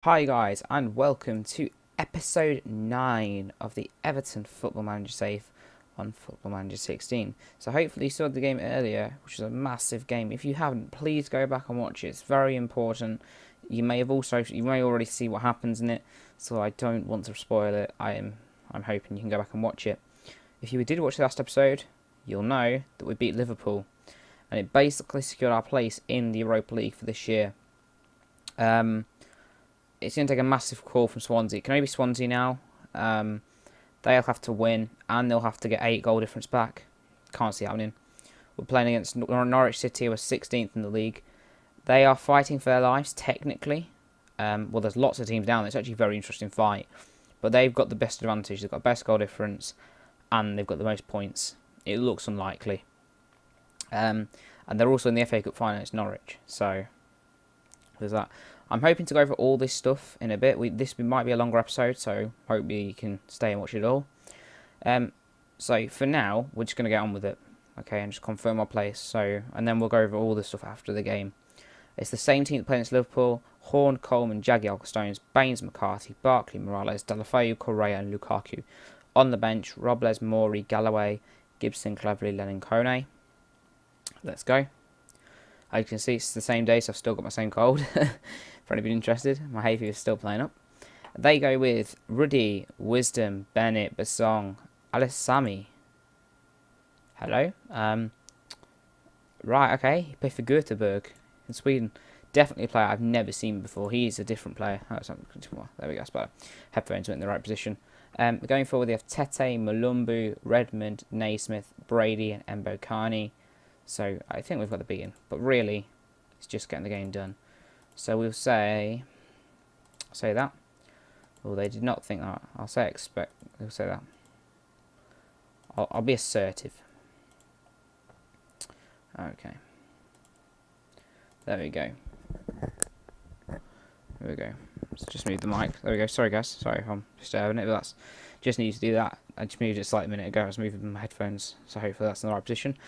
Hi guys, and welcome to episode 9 of the Everton Football Manager save on Football Manager 16. So hopefully you saw the game earlier, which was a massive game. If you haven't, please go back and watch it. It's very important. You may already see what happens in it, so I don't want to spoil it. I'm hoping you can go back and watch it. If you did watch the last episode, you'll know that we beat Liverpool, and it basically secured our place in the Europa League for this year. It's going to take a massive call from Swansea. It can only be Swansea now. They'll have to win, and they'll have to get 8 goal difference back. Can't see it happening. We're playing against Norwich City, who are 16th in the league. They are fighting for their lives, technically. Well, there's lots of teams down there. It's actually a very interesting fight. But they've got the best advantage. They've got best goal difference, and they've got the most points. It looks unlikely. And they're also in the FA Cup final against Norwich. So, there's that. I'm hoping to go over all this stuff in a bit. This might be a longer episode, so hopefully you can stay and watch it all. So for now, we're just going to get on with it, okay, and just confirm our place. And then we'll go over all this stuff after the game. It's the same team that played against Liverpool: Horn, Coleman, Jagielka, Stones, Baines, McCarthy, Barkley, Morales, Deulofeu, Correa, and Lukaku. On the bench: Robles, Morey, Galloway, Gibson, Cleverley, Lennon, Kone. Let's go. As you can see, it's the same day, so I've still got my same cold. For anybody interested, my hay fever is still playing up. They go with Ruddy, Wisdom, Bennett, Basong, Alessami. Hello. Right, okay. He played for Göteborg in Sweden. Definitely a player I've never seen before. He's a different player. Oh, there we go. That's better. Headphones went in the right position. Going forward, they have Tete, Malumbu, Redmond, Naismith, Brady, and Embo Carney. So I think we've got the beating, but really, it's just getting the game done. So we'll say that. Oh, they did not think that. I'll say expect. We'll say that. I'll be assertive. Okay. There we go. There we go. Let's just move the mic. There we go. Sorry, guys. Sorry if I'm disturbing it, but that's just need to do that. I just moved it a slight minute ago. I was moving my headphones, so hopefully that's in the right position.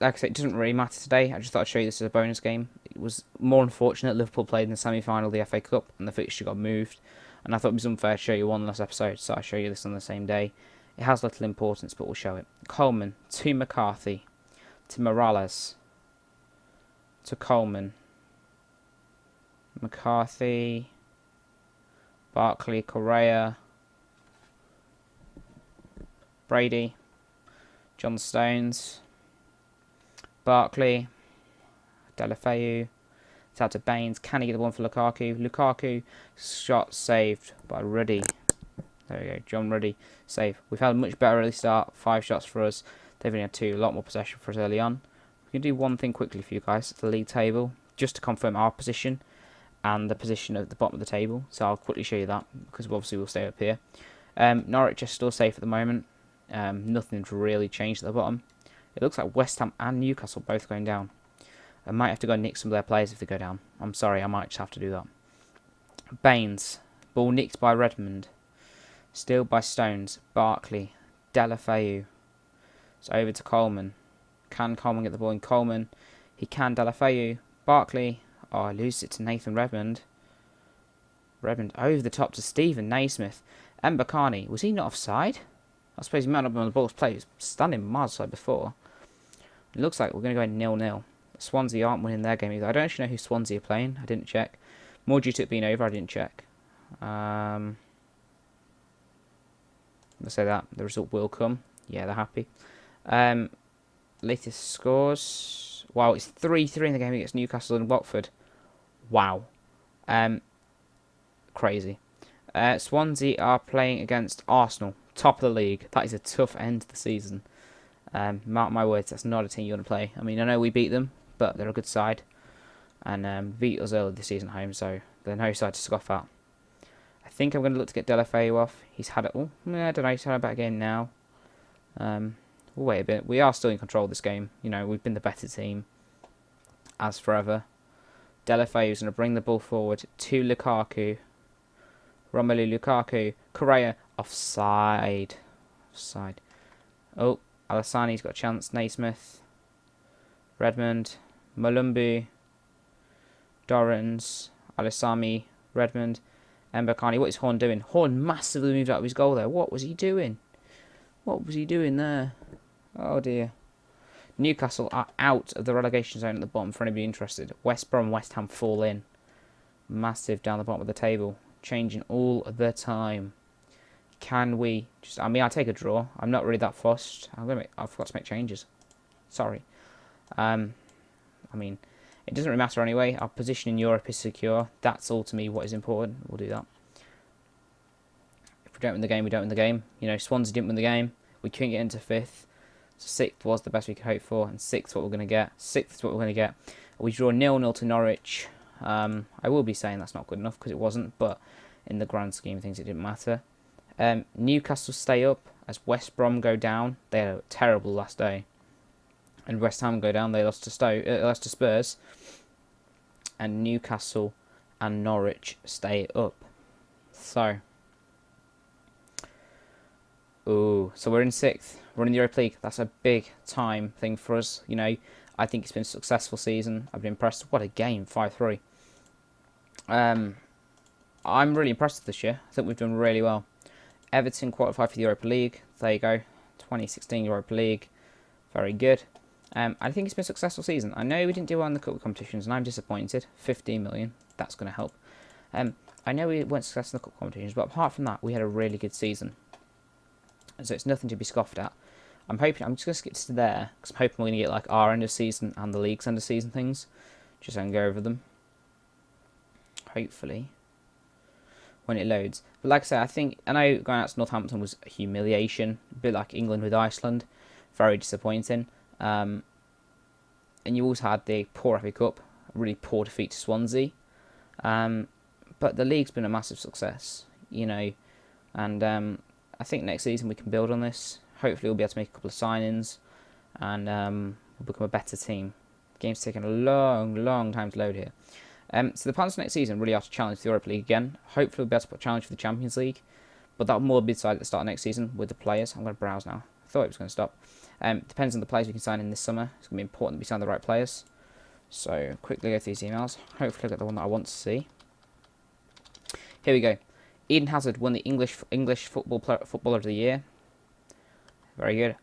Like I said, it doesn't really matter today. I just thought I'd show you this as a bonus game. It was more unfortunate Liverpool played in the semi-final of the FA Cup and the fixture got moved. And I thought it was unfair to show you one last episode, so I'll show you this on the same day. It has little importance, but we'll show it. Coleman to McCarthy, to Morales, to Coleman, McCarthy, Barkley, Correa, Brady, John Stones, Barkley, Deulofeu, it's out to Baines. Can he get the one for Lukaku? Lukaku, shot saved by Ruddy. There we go, John Ruddy, save. We've had a much better early start, 5 shots for us. They've only had 2, a lot more possession for us early on. We can do one thing quickly for you guys, the league table, just to confirm our position and the position at the bottom of the table. So I'll quickly show you that, because obviously we'll stay up here. Norwich is still safe at the moment. Nothing's really changed at the bottom. It looks like West Ham and Newcastle both going down. I might have to go nick some of their players if they go down. I'm sorry, I might just have to do that. Baines. Ball nicked by Redmond. Steal by Stones. Barkley. Deulofeu. It's over to Coleman. Can Coleman get the ball in? Coleman. He can. Deulofeu. Barkley. Oh, I lose it to Nathan Redmond. Redmond over the top to Stephen Naismith. Ember Carney. Was he not offside? I suppose he might not be on the ball's play. He was standing miles aside before. It looks like we're going to go 0-0. Swansea aren't winning their game either. I don't actually know who Swansea are playing. I didn't check. More due to it being over, I didn't check. Let's say that. The result will come. Yeah, they're happy. Latest scores. Wow, it's 3-3 in the game against Newcastle and Watford. Wow. Crazy. Swansea are playing against Arsenal. Top of the league. That is a tough end to the season. Mark my words, that's not a team you want to play. I mean, I know we beat them, but they're a good side. And beat us early this season at home, so they're no side to scoff at. I think I'm going to look to get Deulofeu off. He's had it all. I don't know, he's had it back again now. We'll wait a bit. We are still in control of this game. You know, we've been the better team. As forever. Deulofeu is going to bring the ball forward to Lukaku. Romelu Lukaku. Correa. Offside. Offside. Oh, Alassani's got a chance. Naismith. Redmond. Malumbu. Dorrans. Alisami, Redmond, Mbakani. What is Horn doing? Horn massively moved out of his goal there. What was he doing? What was he doing there? Oh dear. Newcastle are out of the relegation zone at the bottom for anybody interested. West Brom and West Ham fall in. Massive down the bottom of the table. Changing all the time. Can we just... I'll take a draw. I'm not really that fussed. I forgot to make changes. Sorry. It doesn't really matter anyway. Our position in Europe is secure. That's all to me what is important. We'll do that. If we don't win the game, we don't win the game. Swansea didn't win the game. We couldn't get into 5th. So 6th was the best we could hope for. And 6th what we're going to get. 6th is what we're going to get. We draw 0-0 to Norwich. I will be saying that's not good enough because it wasn't. But in the grand scheme of things, it didn't matter. Newcastle stay up as West Brom go down. They had a terrible last day. And West Ham go down. They lost to Spurs. And Newcastle and Norwich stay up. So we're in 6th. We're in the Europa League. That's a big time thing for us. I think it's been a successful season. I've been impressed. What a game, 5-3. I'm really impressed with this year. I think we've done really well. Everton qualified for the Europa League. There you go. 2016 Europa League. Very good. I think it's been a successful season. I know we didn't do well in the cup competitions, and I'm disappointed. 15 million. That's going to help. I know we weren't successful in the cup competitions, but apart from that, we had a really good season. So it's nothing to be scoffed at. I'm just going to skip to there, because I'm hoping we're going to get like our end of season and the league's end of season things. Just so I can go over them. Hopefully. When it loads. But like I say, I know going out to Northampton was a humiliation. A bit like England with Iceland. Very disappointing. And you also had the poor FA Cup. A really poor defeat to Swansea. But the league's been a massive success. And I think next season we can build on this. Hopefully we'll be able to make a couple of signings. And we'll become a better team. The game's taken a long time to load here. So the plans for next season really are to challenge the Europa League again. Hopefully we'll be able to put a challenge for the Champions League. But that will more be decided at the start of next season with the players. I'm going to browse now. I thought it was going to stop. Depends on the players we can sign in this summer. It's going to be important that we sign the right players. So quickly go through these emails. Hopefully I get the one that I want to see. Here we go. Eden Hazard won the English Footballer of the Year. Very good.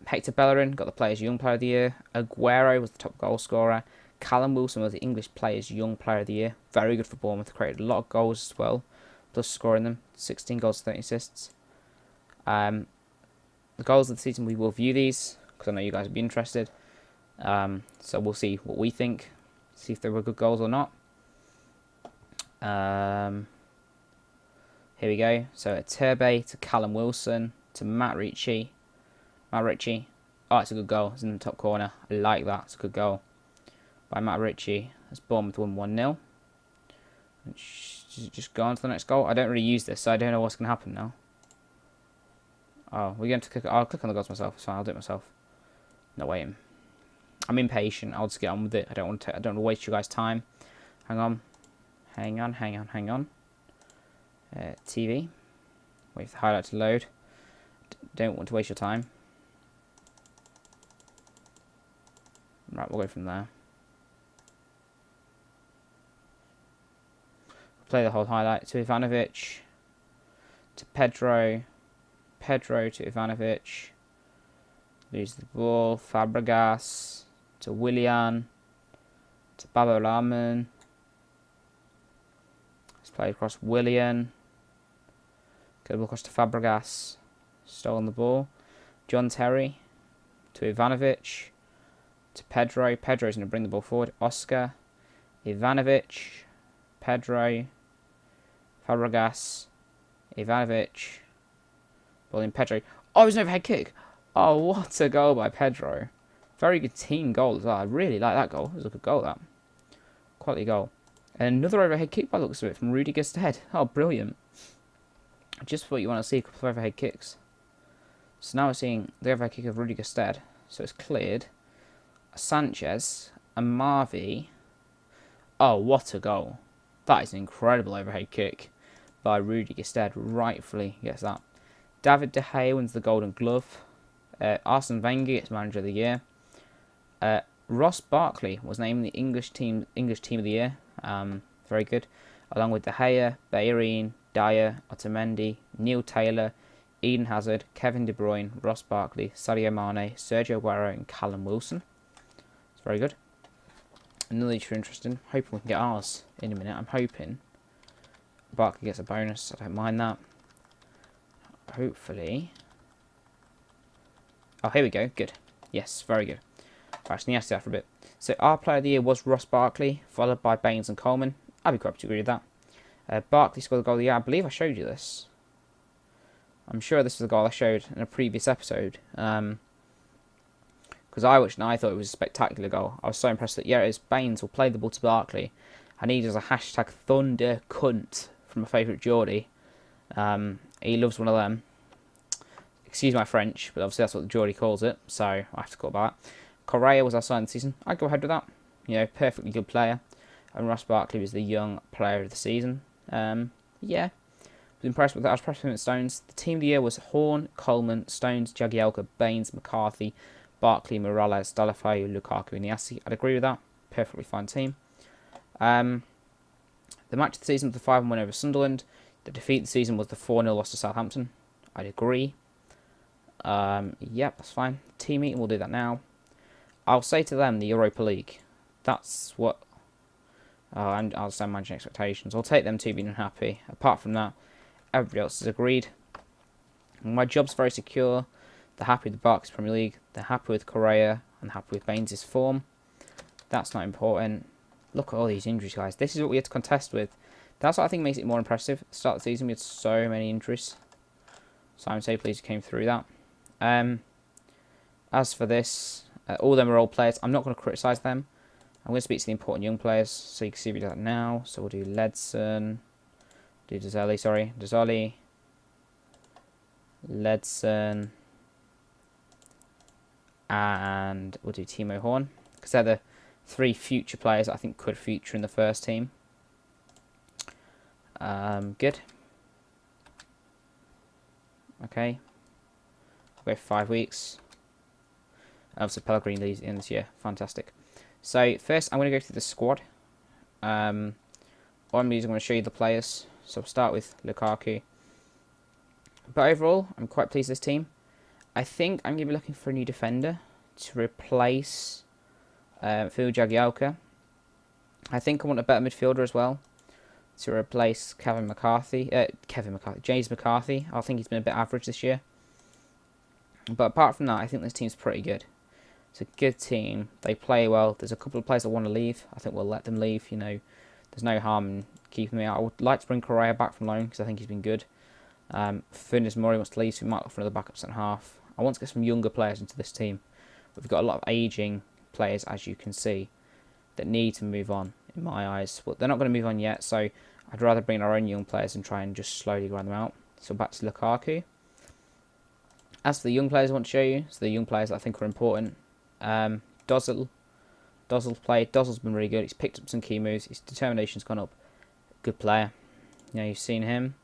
Hector Bellerin got the Players Young Player of the Year. Aguero was the top goal scorer. Callum Wilson was the English Players Young Player of the Year. Very good for Bournemouth. Created a lot of goals as well. Plus scoring them. 16 goals, 30 assists. The goals of the season, we will view these. Because I know you guys will be interested. So we'll see what we think. See if they were good goals or not. Here we go. So a Turbe to Callum Wilson to Matt Ritchie. Matt Ritchie. Oh, it's a good goal. It's in the top corner. I like that. It's a good goal by Matt Ritchie. As Bournemouth won 1-0. Just go on to the next goal. I don't really use this, so I don't know what's going to happen now. Oh, we're going to click. I'll click on the goals myself. It's fine. I'll do it myself. No waiting. I'm impatient. I'll just get on with it. I don't want to waste you guys' time. Hang on. TV. Wait for the highlight to load. Don't want to waste your time. Right, we'll go from there. Play the whole highlight to Ivanovic, to Pedro to Ivanovic, lose the ball, Fabregas, to Willian, to Babo Laman, let's play across Willian, good ball across to Fabregas, stolen the ball, John Terry, to Ivanovic, to Pedro's going to bring the ball forward, Oscar, Ivanovic, Pedro, Fabregas, Ivanovic, ball in Pedro. Oh, it was an overhead kick. Oh, what a goal by Pedro. Very good team goal as well. I really like that goal. It was a good goal, that. Quality goal. And another overhead kick by the looks of it from Rudy Gestead. Oh, brilliant. Just what you want to see, a couple of overhead kicks. So now we're seeing the overhead kick of Rudy Gestead. So it's cleared. Sanchez and Marvi. Oh, what a goal. That is an incredible overhead kick by Rudy Gestead. Rightfully gets that. David De Gea wins the Golden Glove. Arsene Wenger gets Manager of the Year. Ross Barkley was named the English team of the year. very good. Along with De Gea, Bellerin, Dyer, Otamendi, Neil Taylor, Eden Hazard, Kevin De Bruyne, Ross Barkley, Sadio Mane, Sergio Aguero and Callum Wilson. It's very good. Another each are interesting. Hoping we can get ours in a minute. I'm hoping Barkley gets a bonus. I don't mind that. Hopefully. Oh, here we go. Good. Yes, very good. Right, so nasty after a bit. So our player of the year was Ross Barkley, followed by Baines and Coleman. I'd be quite happy to agree with that. Barkley scored the goal of the year. I believe I showed you this. I'm sure this is the goal I showed in a previous episode. Because I watched and I thought it was a spectacular goal. I was so impressed that, yeah, it is Baines will play the ball to Barkley. And he does a hashtag thunder cunt from my favourite Geordie. He loves one of them. Excuse my French, but obviously that's what the Geordie calls it. So I have to call it by that. Correa was our sign of the season. I'd go ahead with that. You know, perfectly good player. And Ross Barkley was the young player of the season. Yeah. Was impressed with that. I was impressed with Stones. The team of the year was Horn, Coleman, Stones, Jagielka, Baines, McCarthy, Barkley, Morales, Deulofeu, Lukaku, and Niassi. I'd agree with that. Perfectly fine team. The match of the season was the 5-1 win over Sunderland. The defeat of the season was the 4-0 loss to Southampton. I'd agree. Yep, that's fine. Team meeting, we'll do that now. I'll say to them the Europa League. That's what I'll stand managing expectations. I'll take them to being unhappy. Apart from that, everybody else has agreed. My job's very secure. They're happy with the Barclays Premier League. They're happy with Correa and happy with Baines' form. That's not important. Look at all these injuries, guys. This is what we had to contest with. That's what I think makes it more impressive. At the start of the season, we had so many injuries. So I'm so pleased we came through that. As for this, all of them are old players. I'm not going to criticise them. I'm going to speak to the important young players. So you can see we do that now. So we'll do Ledson. Do Dezzoli, sorry. Dezzoli. Ledson. And we'll do Timo Horn. Because they're the 3 future players I think could feature in the first team. Good. Okay. We'll go 5 weeks. Obviously, Pellegrini leaves in this year. Fantastic. So, first, I'm going to go through the squad. All I'm going to show you the players. So, we'll start with Lukaku. But overall, I'm quite pleased with this team. I think I'm going to be looking for a new defender to replace Phil Jagielka. I think I want a better midfielder as well to replace James McCarthy. I think he's been a bit average this year. But apart from that, I think this team's pretty good. It's a good team. They play well. There's a couple of players that want to leave. I think we'll let them leave. You know, there's no harm in keeping them out. I would like to bring Correa back from loan because I think he's been good. Funes Mori wants to leave, so we might look for another backup centre half. I want to get some younger players into this team. We've got a lot of ageing players, as you can see, that need to move on, in my eyes. Well, they're not going to move on yet, so I'd rather bring our own young players and try and just slowly grind them out. So back to Lukaku. As for the young players I want to show you, so the young players I think are important. Dozzell's played. Dozzell's been really good. He's picked up some key moves. His determination's gone up. Good player. You know, you've seen him.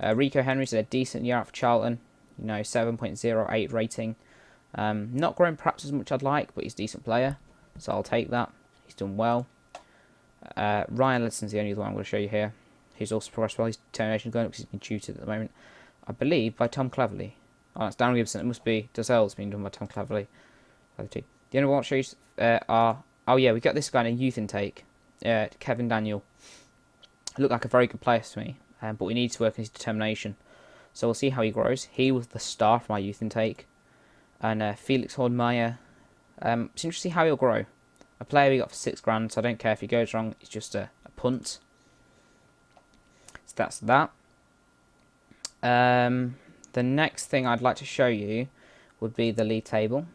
Rico Henry's had a decent year out for Charlton. You know, 7.08 rating. Not growing perhaps as much as I'd like, but he's a decent player. So I'll take that. He's done well. Ryan Ledson's the only one I'm going to show you here. He's also progressed well. His determination's going up because he's been tutored at the moment. I believe by Tom Cleverley. Oh, it's Darren Gibson. It must be Dozel's being done by Tom Cleverley. The only one I'll show you are... Oh, yeah, we got this guy in a youth intake. Kevin Daniel. Looked like a very good player to me. But we need to work on his determination. So we'll see how he grows. He was the star for my youth intake. And Felix Hornmeyer. It's interesting to see how he'll grow. A player we got for £6,000, so I don't care if he goes wrong. It's just a punt. So that's that. The next thing I'd like to show you would be the league table.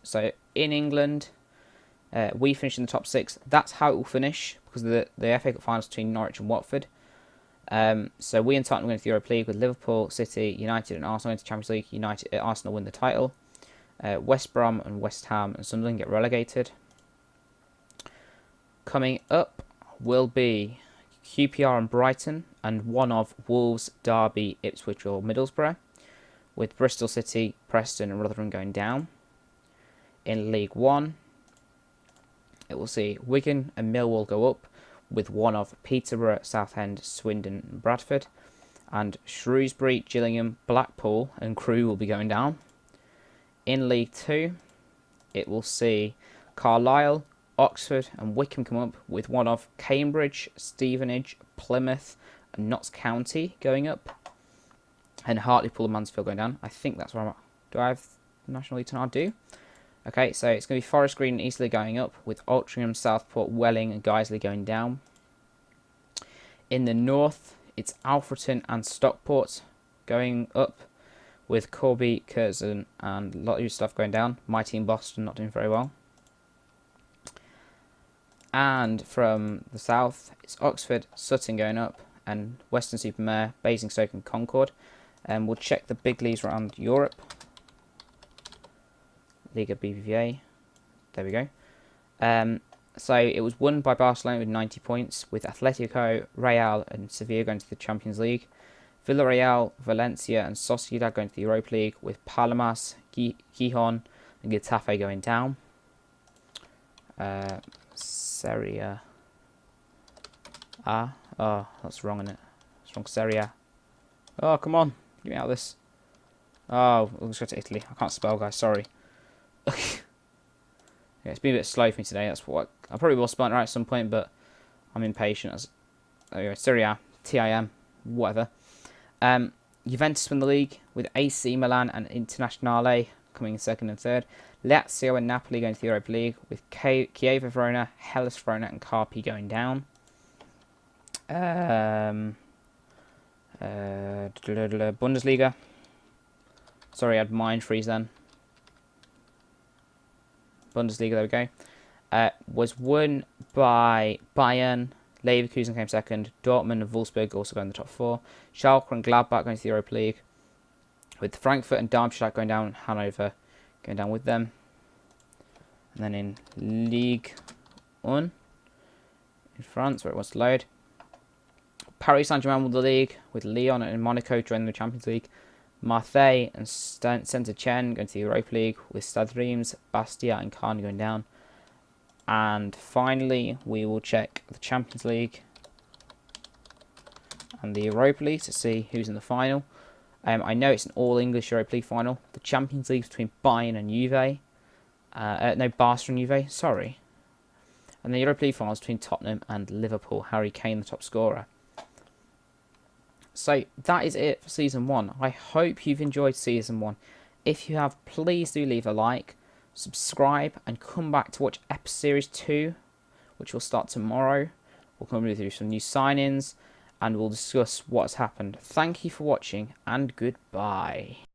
So in England, we finished in the top 6. That's how it will finish because of the FA Cup finals between Norwich and Watford. So we and Tottenham went to the Europa League with Liverpool, City, United and Arsenal into Champions League. Arsenal win the title. West Brom and West Ham and Sunderland get relegated. Coming up will be QPR and Brighton and one of Wolves, Derby, Ipswich or Middlesbrough, with Bristol City, Preston and Rotherham going down. In League 1, it will see Wigan and Millwall go up, with one of Peterborough, Southend, Swindon and Bradford. And Shrewsbury, Gillingham, Blackpool and Crewe will be going down. In League 2, it will see Carlisle, Oxford and Wycombe come up, with one of Cambridge, Stevenage, Plymouth and Notts County going up. And Hartlepool and Mansfield going down. I think that's where I'm at. Do I have National League 2? I do. Okay, so it's going to be Forest Green and Eastleigh going up, with Altrincham, Southport, Welling and Guiseley going down. In the north, it's Alfreton and Stockport going up, with Corby, Curzon and a lot of stuff going down. My team Boston not doing very well. And from the south, it's Oxford, Sutton going up, and Weston-super-Mare, Basingstoke and Concord. And we'll check the big leagues around Europe. Liga BBVA. There we go. So it was won by Barcelona with 90 points, with Atletico, Real and Sevilla going to the Champions League. Villarreal, Valencia and Sociedad going to the Europa League, with Palomas, Gijon and Getafe going down. Serie A. Oh, that's wrong, isn't it? It's wrong. Serie A. Oh, come on. Get me out of this. Oh, let's go to Italy. I can't spell, guys. Sorry. Yeah, it's been a bit slow for me today. That's what I probably will spell it right at some point, but I'm impatient. There we go. Serie A, TIM, whatever. Juventus win the league, with AC Milan and Internazionale coming in second and third. Lazio and Napoli going to the Europa League, with Chievo Verona, Hellas Verona and Carpi going down. Bundesliga. Sorry, I had mind freeze then. Bundesliga, there we go. Was won by Bayern. Leverkusen came second. Dortmund and Wolfsburg also going in the top four. Schalke and Gladbach going to the Europa League, with Frankfurt and Darmstadt going down. Hanover going down with them. And then in Ligue 1 in France, where it wants to load, Paris Saint-Germain won the league, with Lyon and Monaco joining the Champions League. Marseille and Saint-Etienne going to the Europa League, with Stade Reims, Bastia and Caen going down. And finally, we will check the Champions League and the Europa League to see who's in the final. I know it's an all-English Europa League final. The Champions League between Bayern and Juve. No, Barca and Juve, sorry. And the Europa League finals between Tottenham and Liverpool. Harry Kane, the top scorer. So that is it for Season 1. I hope you've enjoyed Season 1. If you have, please do leave a like, subscribe, and come back to watch Series 2, which will start tomorrow. We'll come through some new sign-ins, and we'll discuss what's happened. Thank you for watching, and goodbye.